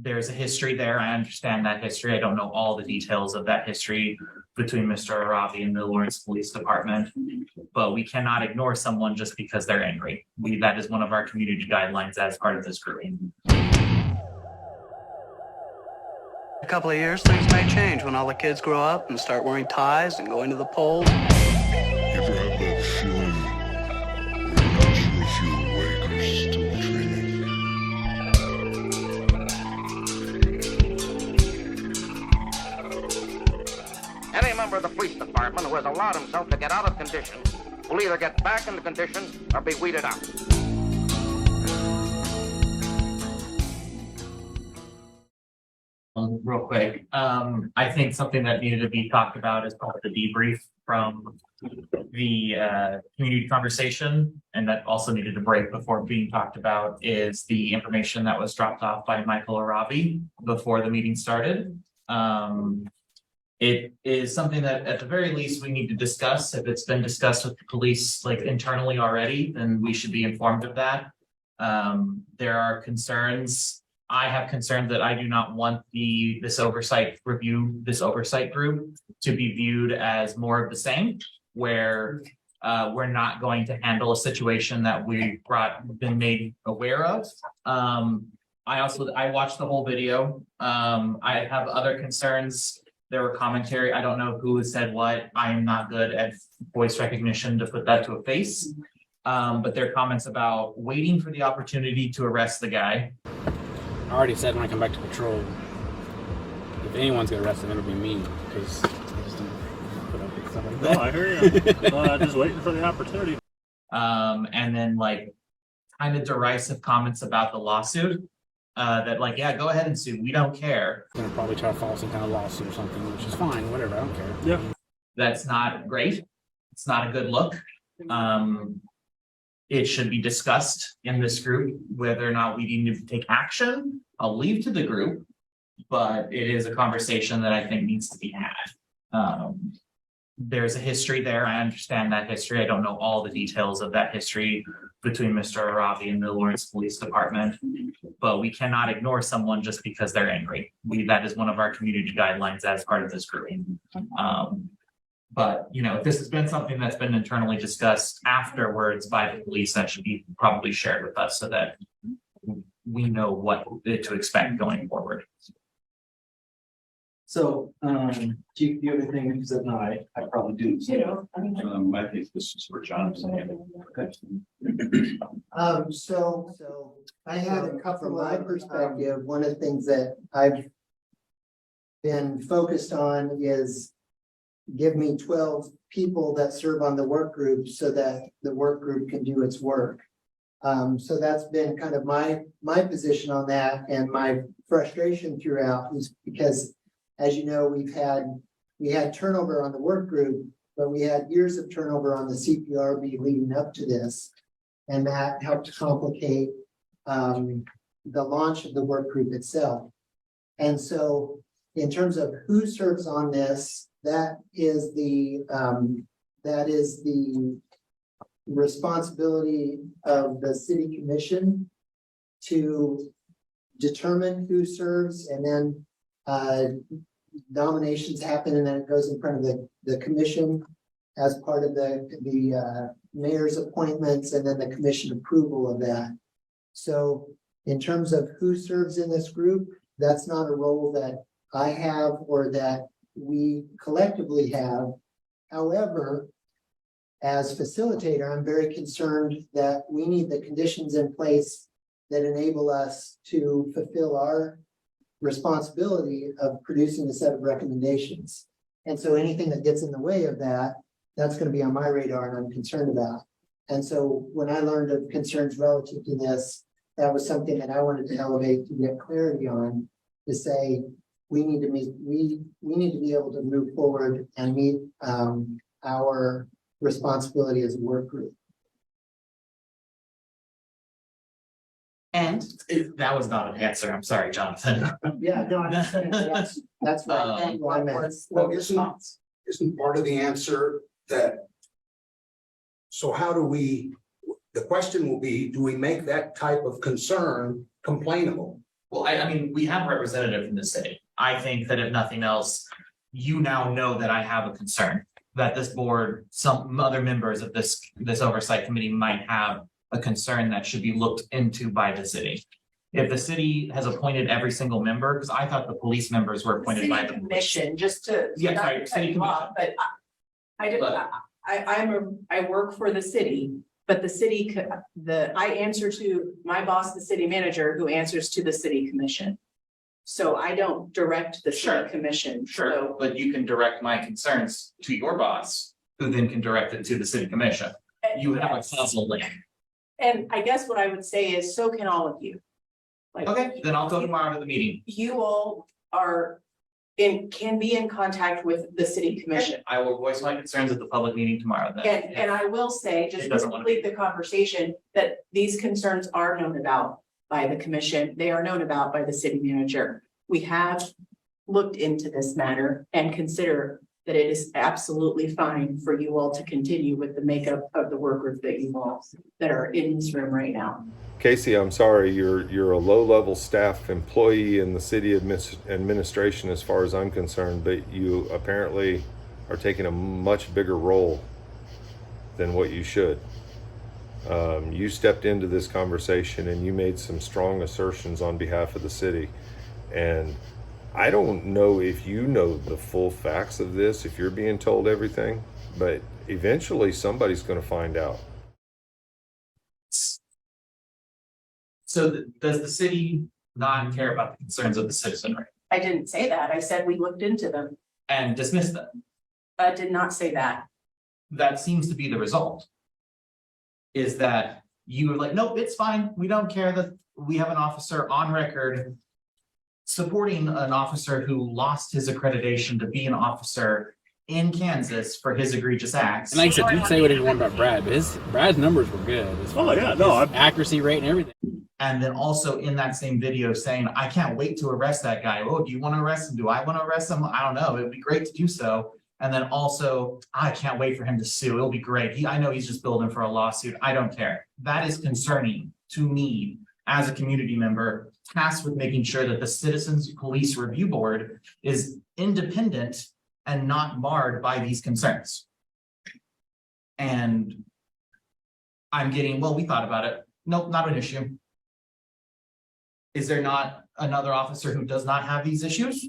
there's a history there. I understand that history. I don't know all the details of that history between Mr. Arabi and the Lawrence Police Department, but we cannot ignore someone just because they're angry. That is one of our community guidelines as part of this group. A couple of years, things may change when all the kids grow up and start wearing ties and going to the polls. You ever have that feeling where you're not sure if you're awake or still dreaming? Any member of the police department who has allowed himself to get out of condition will either get back into condition or be weeded out. Real quick, I think something that needed to be talked about as part of the debrief from the community conversation, and that also needed to break before being talked about, is the information that was dropped off by Michael Arabi before the meeting started. It is something that at the very least we need to discuss. If it's been discussed with the police like internally already, then we should be informed of that. There are concerns. I have concerns that I do not want this oversight group to be viewed as more of the same, where we're not going to handle a situation that we've been made aware of. I watched the whole video. I have other concerns. There were commentary. I don't know who said what. I am not good at voice recognition to put that to a face. But there are comments about waiting for the opportunity to arrest the guy. I already said when I come back to patrol, if anyone's gonna arrest him, it'll be me, because I just don't put up with stuff like that. No, I hear you. Just waiting for the opportunity. And then like kind of derisive comments about the lawsuit. That like, yeah, go ahead and sue. We don't care. I'm gonna probably try to file some kind of lawsuit or something, which is fine, whatever, I don't care. Yeah. That's not great. It's not a good look. It should be discussed in this group whether or not we need to take action. I'll leave to the group, but it is a conversation that I think needs to be had. There's a history there. I understand that history. I don't know all the details of that history between Mr. Arabi and the Lawrence Police Department, but we cannot ignore someone just because they're angry. That is one of our community guidelines as part of this group. But you know, if this has been something that's been internally discussed afterwards by the police, that should be probably shared with us so that we know what to expect going forward. So, do you have anything? Because if not, I probably do. So. I think this is for Jonathan. Okay. So I had a couple from my perspective. One of the things that I've been focused on is give me 12 people that serve on the work group so that the work group can do its work. So that's been kind of my position on that, and my frustration throughout is because, as you know, we had turnover on the work group, but we had years of turnover on the CPRB leading up to this, and that helped complicate the launch of the work group itself. And so, in terms of who serves on this, that is the responsibility of the city commission to determine who serves, and then nominations happen, and then it goes in front of the commission as part of the mayor's appointments, and then the commission approval of that. So in terms of who serves in this group, that's not a role that I have or that we collectively have. However, as facilitator, I'm very concerned that we need the conditions in place that enable us to fulfill our responsibility of producing a set of recommendations. And so anything that gets in the way of that, that's going to be on my radar and I'm concerned about. And so when I learned of concerns relative to this, that was something that I wanted to elevate to get clarity on, to say we need to be able to move forward and meet our responsibility as a work group. And that was not an answer. I'm sorry, Jonathan. Yeah, no, I'm just saying that's right. Well, isn't part of the answer that, so how do we, the question will be, do we make that type of concern complainable? Well, I mean, we have a representative from the city. I think that if nothing else, you now know that I have a concern that this board, some other members of this oversight committee might have a concern that should be looked into by the city. If the city has appointed every single member, because I thought the police members were appointed by the commission, just to. Yeah, not sorry, to city cut you off, But I did, But- I work for the city, but the city, I answer to my boss, the city manager, who answers to the city commission. So I don't direct the Sure. city commission. Sure, So- but you can direct my concerns to your boss, who then can direct it to the city commission. You have a Yes. causal link. And I guess what I would say is, so can all of you. Like, Okay, then I'll go tomorrow to the meeting. you all can be in contact with the city commission. I will voice my concerns at the public meeting tomorrow then. And I will say, just It to doesn't wanna complete the conversation, that these concerns are known about by the commission. They are known about by the city manager. We have looked into this matter and consider that it is absolutely fine for you all to continue with the makeup of the work group that you all that are in this room right now. Casey, I'm sorry, you're a low-level staff employee in the city administration as far as I'm concerned, but you apparently are taking a much bigger role than what you should. You stepped into this conversation and you made some strong assertions on behalf of the city. And I don't know if you know the full facts of this, if you're being told everything, but eventually somebody's going to find out. So does the city not care about the concerns of the citizenry I didn't say that. I said we looked into them. and dismiss them? I did not say that. That seems to be the result. Is that you were like, nope, it's fine. We don't care that we have an officer on record supporting an officer who lost his accreditation to be an officer in Kansas for his egregious acts. And like I said, you can say whatever you want about Brad, but Brad's numbers were good. As far Oh, as, yeah, like, no, his accuracy rate and everything. And then also in that same video saying, I can't wait to arrest that guy. Oh, do you want to arrest him? Do I want to arrest him? I don't know. It would be great to do so. And then also, I can't wait for him to sue. It'll be great. I know he's just building for a lawsuit. I don't care. That is concerning to me as a community member tasked with making sure that the Citizens Police Review Board is independent and not marred by these concerns. And I'm getting, well, we thought about it. Nope, not an issue. Is there not another officer who does not have these issues?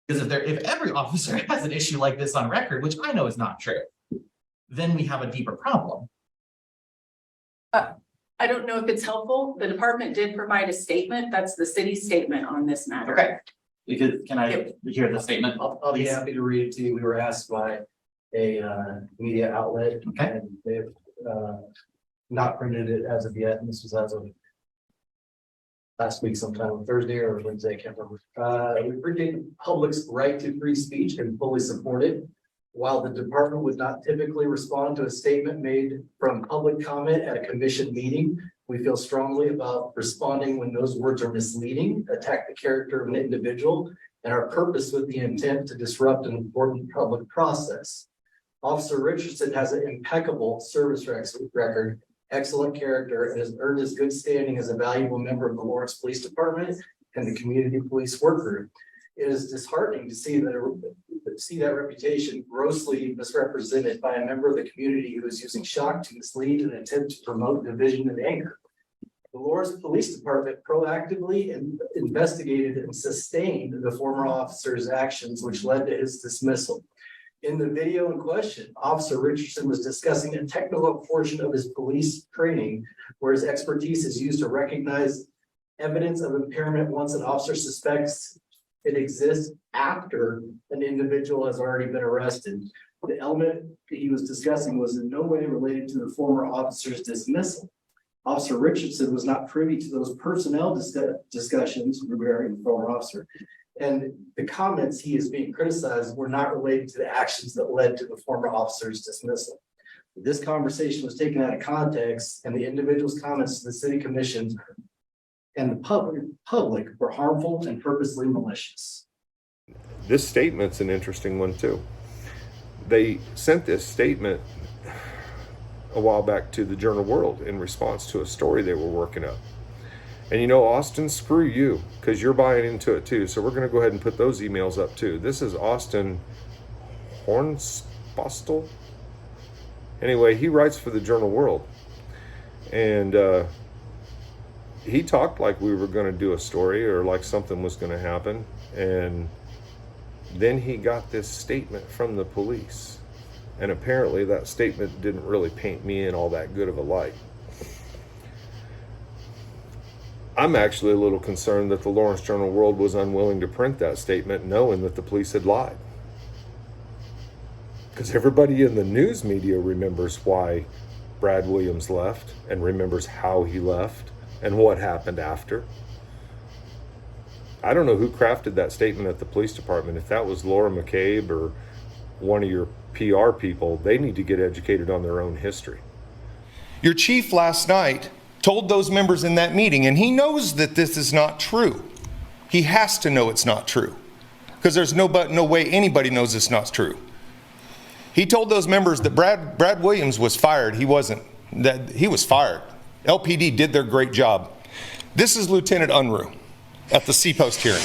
Because if every officer has an issue like this on record, which I know is not true, then we have a deeper problem. I don't know if it's helpful. The department did provide a statement. That's the city's statement on this matter. Okay. Because, can I hear the statement? I'll be happy to read it to you. We were asked by a media outlet. Okay. And they've not printed it as of yet, and this was as of last week sometime, Thursday or Wednesday, I can't remember. We appreciate the public's right to free speech and fully support it. While the department would not typically respond to a statement made from public comment at a commission meeting, we feel strongly about responding when those words are misleading, attack the character of an individual, and are purposed with the intent to disrupt an important public process. Officer Richardson has an impeccable service record, excellent character, and has earned his good standing as a valuable member of the Lawrence Police Department and the Community Police Work Group. It is disheartening to see that reputation grossly misrepresented by a member of the community who is using shock to mislead and attempt to promote division and anger. The Lawrence Police Department proactively investigated and sustained the former officer's actions, which led to his dismissal. In the video in question, Officer Richardson was discussing a technical portion of his police training where his expertise is used to recognize evidence of impairment once an officer suspects it exists after an individual has already been arrested. The element that he was discussing was in no way related to the former officer's dismissal. Officer Richardson was not privy to those personnel discussions regarding the former officer. And the comments he is being criticized were not related to the actions that led to the former officer's dismissal. This conversation was taken out of context, and the individual's comments to the city commission and the public were harmful and purposely malicious. This statement's an interesting one too. They sent this statement a while back to the Journal World in response to a story they were working up. And you know, Austin, screw you, because you're buying into it too. So we're going to go ahead and put those emails up too. This is Austin Hornspostel. Anyway, he writes for the Journal World. And he talked like we were going to do a story or like something was going to happen. And then he got this statement from the police. And apparently that statement didn't really paint me in all that good of a light. I'm actually a little concerned that the Lawrence Journal World was unwilling to print that statement knowing that the police had lied. Because everybody in the news media remembers why Brad Williams left and remembers how he left and what happened after. I don't know who crafted that statement at the police department. If that was Laura McCabe or one of your PR people, they need to get educated on their own history. Your chief last night told those members in that meeting, and he knows that this is not true. He has to know it's not true, because there's no way anybody knows it's not true. He told those members that Brad Williams was fired. He wasn't. That he was fired. LPD did their great job. This is Lieutenant Unruh at the C-Post hearing.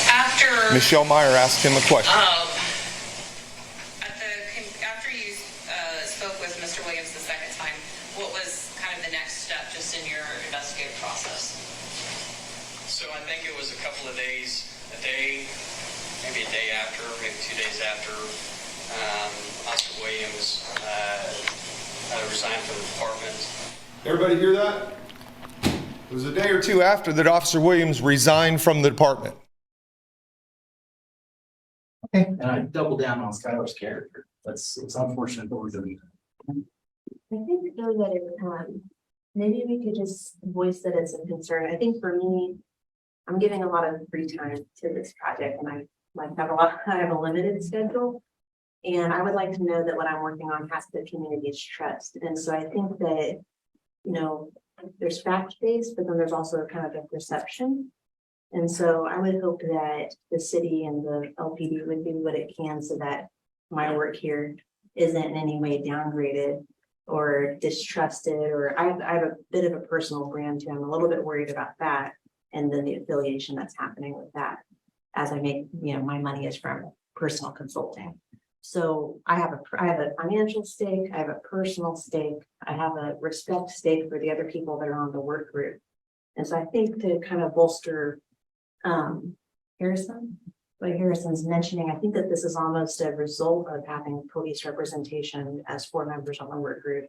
After Michelle Meyer asked him a question. After you spoke with Mr. Williams the second time, what was kind of the next step just in your investigative process? So I think it was a couple of days, a day, maybe a day after, maybe 2 days after Oscar Williams resigned from the department. Everybody hear that? It was a day or two after that Officer Williams resigned from the department. Okay, and I double down on Skylar's character. It's unfortunate, but we're doing that. I think though that it, maybe we could just voice that as a concern. I think for me, I'm giving a lot of free time to this project, and I have a limited schedule. And I would like to know that what I'm working on has the community's trust. And so I think that, you know, there's fact-based, but then there's also kind of a perception. And so I would hope that the city and the LPD would do what it can so that my work here isn't in any way downgraded or distrusted, or I have a bit of a personal brand too. I'm a little bit worried about that. And then the affiliation that's happening with that as I make, you know, my money is from personal consulting. So I have a financial stake, I have a personal stake, I have a respect stake for the other people that are on the work group. And so I think to kind of bolster Harrison, like Harrison's mentioning, I think that this is almost a result of having police representation as 4 members on the work group.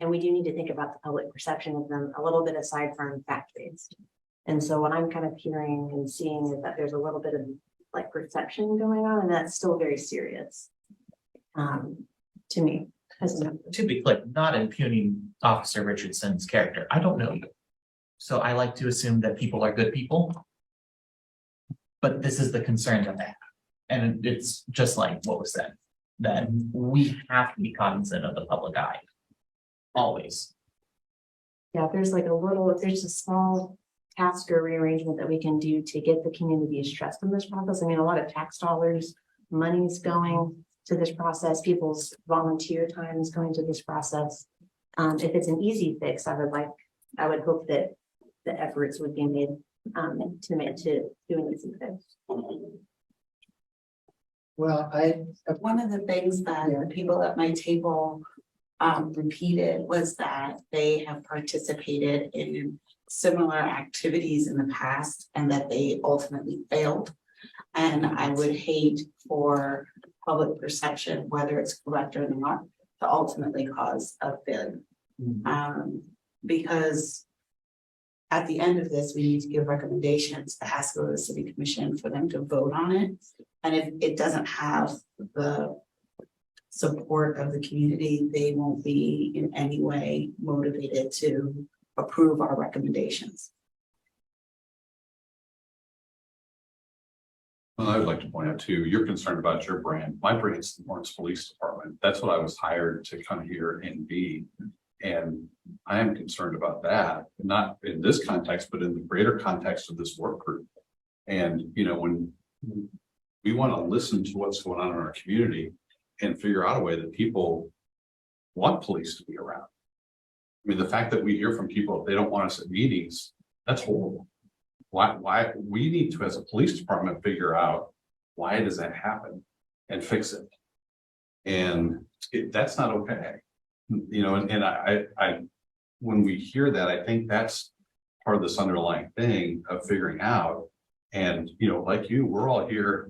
And we do need to think about the public perception of them a little bit aside from fact-based. And so what I'm kind of hearing and seeing is that there's a little bit of like perception going on, and that's still very serious to me. To be clear, not impugning Officer Richardson's character. I don't know you. So I like to assume that people are good people. But this is the concern that I have. And it's just like what was said, that we have to be cognizant of the public eye. Always. Yeah, there's a small task or rearrangement that we can do to get the community's trust in this process. I mean, a lot of tax dollars, money's going to this process, people's volunteer time is going to this process. If it's an easy fix, I would hope that the efforts would be made to do an easy fix. Well, one of the things that the people at my table repeated was that they have participated in similar activities in the past and that they ultimately failed. And I would hate for public perception, whether it's correct or not, to ultimately cause a failure. Because at the end of this, we need to give recommendations that has to go to the city commission for them to vote on it. And if it doesn't have the support of the community, they won't be in any way motivated to approve our recommendations. Well, I would like to point out too, you're concerned about your brand. My brand's the Lawrence Police Department. That's what I was hired to come here and be. And I am concerned about that, not in this context, but in the greater context of this work group. And, you know, when we want to listen to what's going on in our community and figure out a way that people want police to be around. I mean, the fact that we hear from people, if they don't want us at meetings, That's horrible. Why, we need to, as a police department, figure out why does that happen and fix it. And that's not okay. You know, and I, when we hear that, I think that's part of this underlying thing of figuring out. And, you know, like you, we're all here.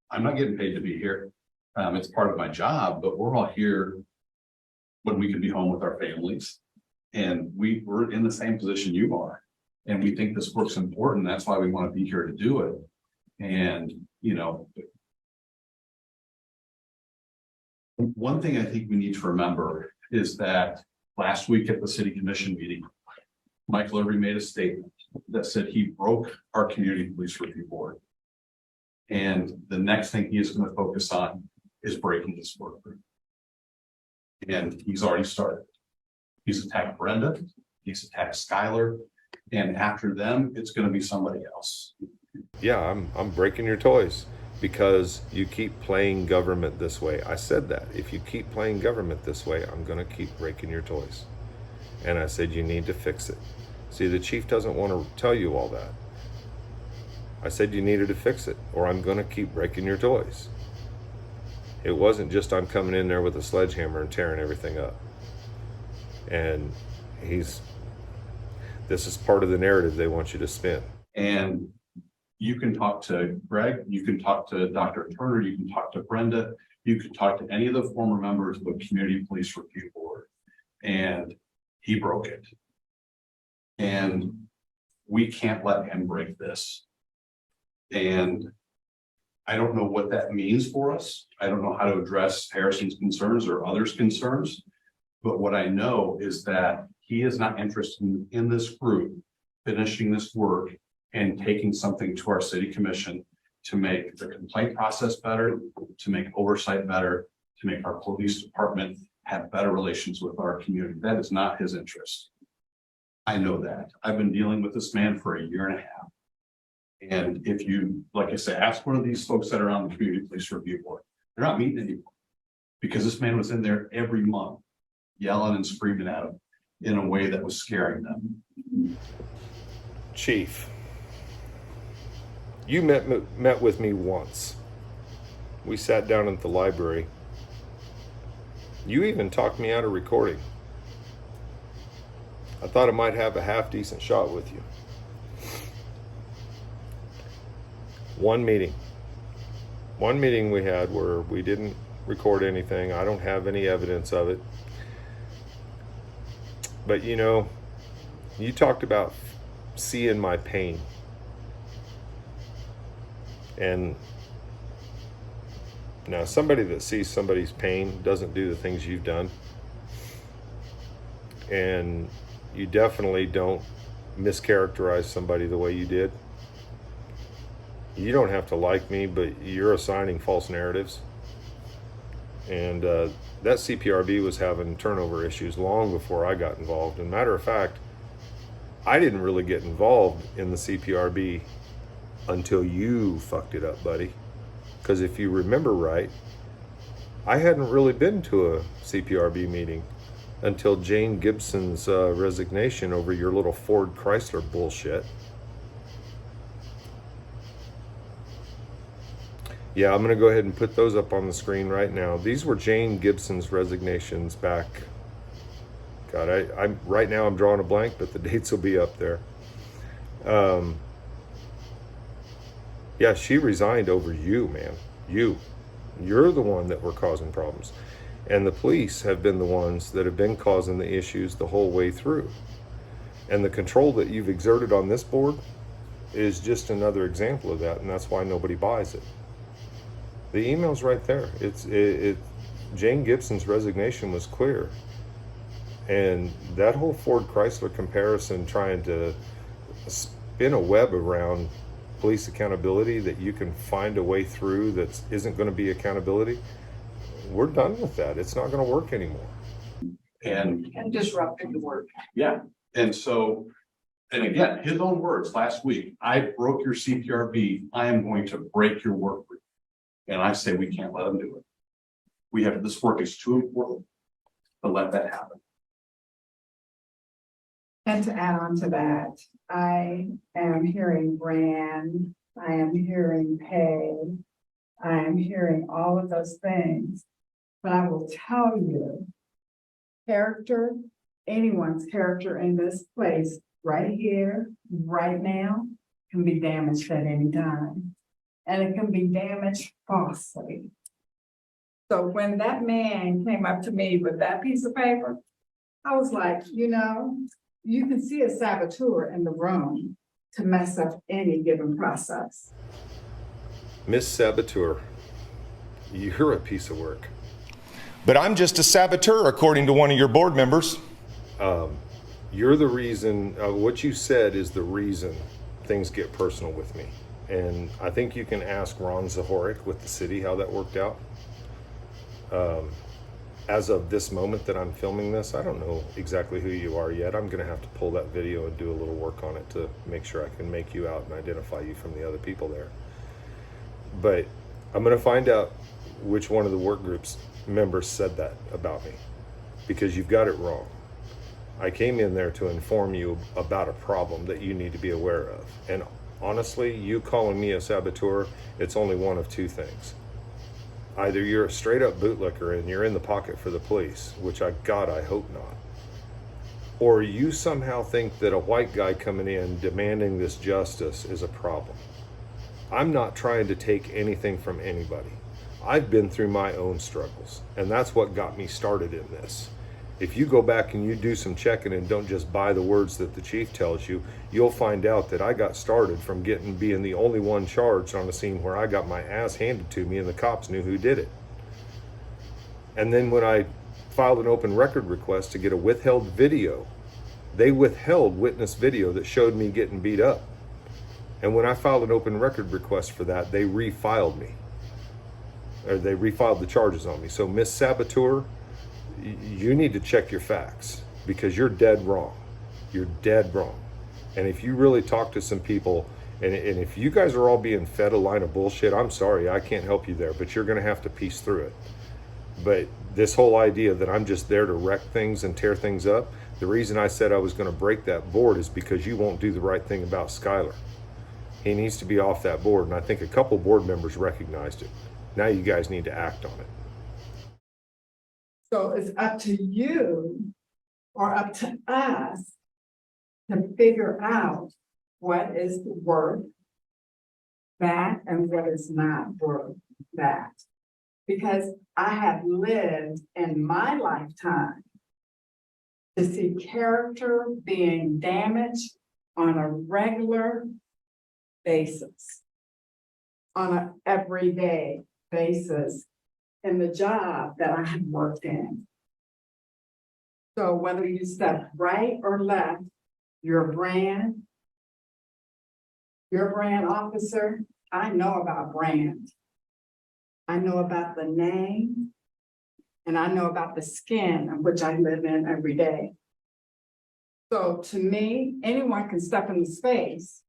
I'm not getting paid to be here. It's part of my job, but we're all here when we could be home with our families. And we're in the same position you are. And we think this work's important. That's why we want to be here to do it. And, you know, one thing I think we need to remember is that last week at the city commission meeting, Michael Irving made a statement that said he broke our community police review board. And the next thing he is going to focus on is breaking this work group. And he's already started. He's attacked Brenda, he's attacked Skylar, and after them, it's going to be somebody else. Yeah, I'm breaking your toys because you keep playing government this way. I said that. If you keep playing government this way, I'm going to keep breaking your toys. And I said you need to fix it. See, the chief doesn't want to tell you all that. I said you needed to fix it, or I'm going to keep breaking your toys. It wasn't just I'm coming in there with a sledgehammer and tearing everything up. And this is part of the narrative they want you to spin. And you can talk to Greg, you can talk to Dr. Turner, you can talk to Brenda, you can talk to any of the former members of the Community Police Review Board, and he broke it. And we can't let him break this. And I don't know what that means for us. I don't know how to address Harrison's concerns or others' concerns. But what I know is that he is not interested in this group finishing this work and taking something to our city commission to make the complaint process better, to make oversight better, to make our police department have better relations with our community. That is not his interest. I know that. I've been dealing with this man for 1.5 years. And if you, like I say, ask one of these folks that are on the Community Police Review Board, they're not meeting anymore because this man was in there every month yelling and screaming at them in a way that was scaring them. Chief, you met with me once. We sat down at the library. You even talked me out of recording. I thought I might have a half decent shot with you. One meeting we had where we didn't record anything. I don't have any evidence of it. But you know, you talked about seeing my pain. And now somebody that sees somebody's pain doesn't do the things you've done. And you definitely don't mischaracterize somebody the way you did. You don't have to like me, but you're assigning false narratives. And that CPRB was having turnover issues long before I got involved. And matter of fact, I didn't really get involved in the CPRB until you fucked it up, buddy. Because if you remember right, I hadn't really been to a CPRB meeting until Jane Gibson's resignation over your little Ford Chrysler bullshit. Yeah, I'm going to go ahead and put those up on the screen right now. These were Jane Gibson's resignations back. God, I'm right now I'm drawing a blank, but the dates will be up there. Yeah, she resigned over you, man. You're the one that were causing problems. And the police have been the ones that have been causing the issues the whole way through. And the control that you've exerted on this board is just another example of that, and that's why nobody buys it. The email's right there. Jane Gibson's resignation was clear. And that whole Ford Chrysler comparison, trying to spin a web around police accountability that you can find a way through that isn't going to be accountability, we're done with that. It's not going to work anymore. And disrupting the work. yeah, and so, and again, his own words last week, I broke your CPRB, I am going to break your work group. And I say we can't let him do it. This work is too important to let that happen. And to add on to that, I am hearing brand, I am hearing pay, I am hearing all of those things. But I will tell you, character, anyone's character in this place, right here, right now, can be damaged at any time. And it can be damaged falsely. So when that man came up to me with that piece of paper, I was like, you know, you can see a saboteur in the room to mess up any given process. Miss Saboteur, you're a piece of work. But I'm just a saboteur, according to one of your board members. You're the reason, what you said is the reason things get personal with me. And I think you can ask Ron Zahorik with the city how that worked out. As of this moment that I'm filming this, I don't know exactly who you are yet. I'm gonna have to pull that video and do a little work on it to make sure I can make you out and identify you from the other people there. But I'm gonna find out which one of the work groups members said that about me, because you've got it wrong. I came in there to inform you about a problem that you need to be aware of. And honestly, you calling me a saboteur, it's only one of two things. Either you're a straight up bootlicker and you're in the pocket for the police, which I hope not. Or you somehow think that a white guy coming in demanding this justice is a problem. I'm not trying to take anything from anybody. I've been through my own struggles, and that's what got me started in this. If you go back and you do some checking and don't just buy the words that the chief tells you, you'll find out that I got started from being the only one charged on a scene where I got my ass handed to me and the cops knew who did it. And then when I filed an open record request to get a withheld video, they withheld witness video that showed me getting beat up. And when I filed an open record request for that, they refiled me. Or they refiled the charges on me. So Miss Saboteur, you need to check your facts, because you're dead wrong. You're dead wrong. And if you really talk to some people, and if you guys are all being fed a line of bullshit, I'm sorry, I can't help you there, but you're gonna have to piece through it. But this whole idea that I'm just there to wreck things and tear things up, the reason I said I was gonna break that board is because you won't do the right thing about Skylar. He needs to be off that board, and I think a couple board members recognized it. Now you guys need to act on it. So it's up to you or up to us to figure out what is worth that and what is not worth that. Because I have lived in my lifetime to see character being damaged on a regular basis, on an everyday basis in the job that I have worked in. So whether you step right or left, your brand officer, I know about brand. I know about the name, and I know about the skin in which I live in every day. So to me, anyone can step in the space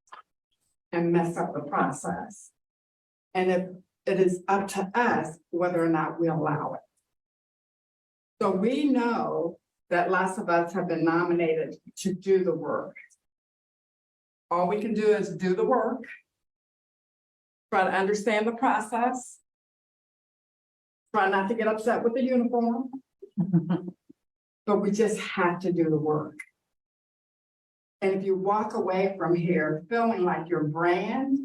and mess up the process. And if it is up to us whether or not we allow it. So we know that lots of us have been nominated to do the work. All we can do is do the work, try to understand the process, try not to get upset with the uniform, but we just have to do the work. And if you walk away from here feeling like your brand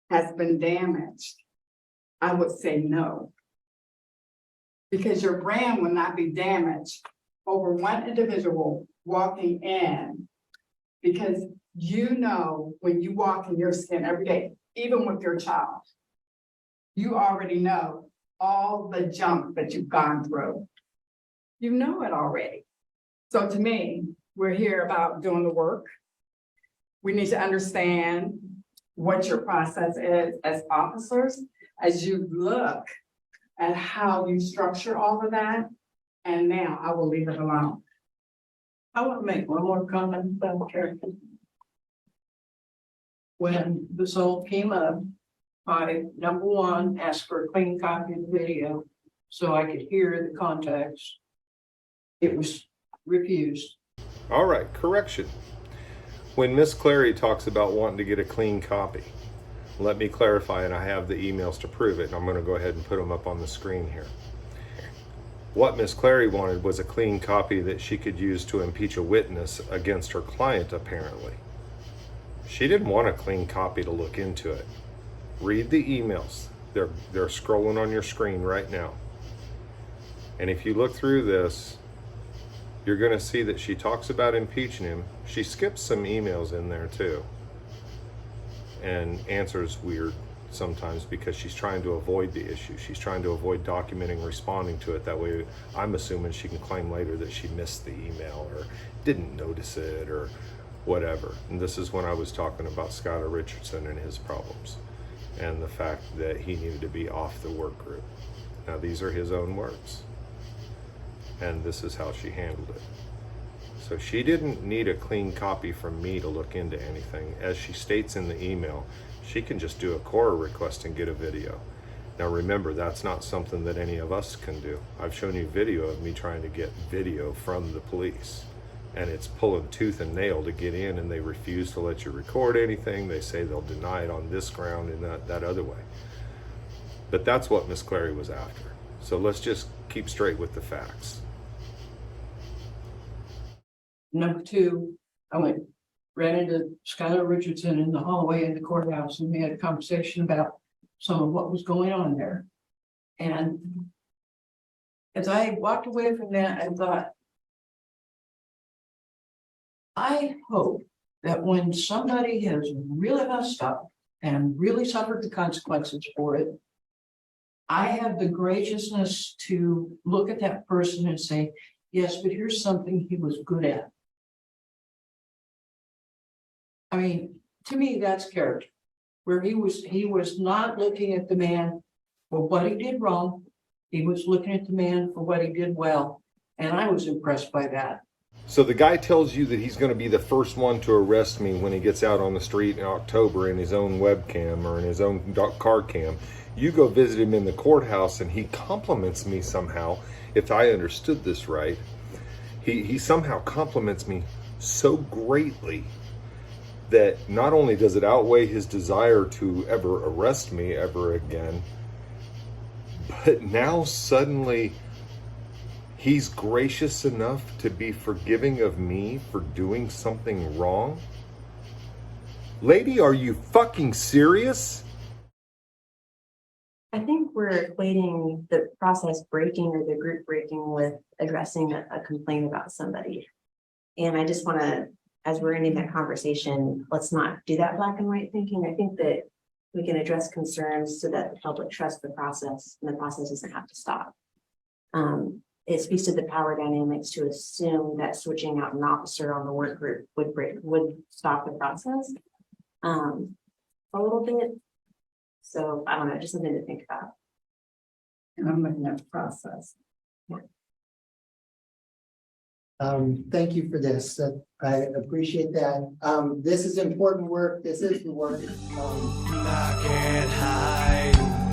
has been damaged, I would say no. Because your brand will not be damaged over one individual walking in, because you know when you walk in your skin every day, even with your child, you already know all the junk that you've gone through. You know it already. So to me, we're here about doing the work. We need to understand what your process is as officers, as you look at how you structure all of that. And now I will leave it alone. I want to make one more comment about character. When this all came up, I, number one, asked for a clean copy of the video so I could hear the context. It was refused. All right, correction. When Miss Clary talks about wanting to get a clean copy, let me clarify, and I have the emails to prove it, and I'm going to go ahead and put them up on the screen here. What Miss Clary wanted was a clean copy that she could use to impeach a witness against her client, apparently. She didn't want a clean copy to look into it. Read the emails. They're scrolling on your screen right now. And if you look through this, you're going to see that she talks about impeaching him. She skips some emails in there too, and answers weird sometimes because she's trying to avoid the issue. She's trying to avoid documenting, responding to it. That way, I'm assuming she can claim later that she missed the email or didn't notice it or whatever. And this is when I was talking about Scott Richardson and his problems and the fact that he needed to be off the work group. Now, these are his own words. And this is how she handled it. So she didn't need a clean copy from me to look into anything. As she states in the email, she can just do a Cora request and get a video. Now remember, that's not something that any of us can do. I've shown you video of me trying to get video from the police, and it's pulling tooth and nail to get in, and they refuse to let you record anything. They say they'll deny it on this ground and that other way. But that's what Miss Clary was after. So let's just keep straight with the facts. Number two, ran into Skylar Richardson in the hallway in the courthouse, and we had a conversation about some of what was going on there. And as I walked away from that, I thought, I hope that when somebody has really messed up and really suffered the consequences for it, I have the graciousness to look at that person and say, yes, but here's something he was good at. I mean, to me, that's character, where he was not looking at the man for what he did wrong. He was looking at the man for what he did well. And I was impressed by that. So the guy tells you that he's going to be the first one to arrest me when he gets out on the street in October in his own webcam or in his own car cam. You go visit him in the courthouse and he compliments me somehow, if I understood this right. He somehow compliments me so greatly that not only does it outweigh his desire to ever arrest me ever again, but now suddenly he's gracious enough to be forgiving of me for doing something wrong? Lady, are you fucking serious? I think we're equating the process breaking or the group breaking with addressing a complaint about somebody. And I just want to, as we're ending that conversation, let's not do that black and white thinking. I think that we can address concerns so that the public trusts the process and the process doesn't have to stop. It speaks to the power dynamics to assume that switching out an officer on the work group would stop the process a little bit. So I don't know, just something to think about. And I'm in that process. Thank you for this. I appreciate that. This is important work. This is the work. I can't hide.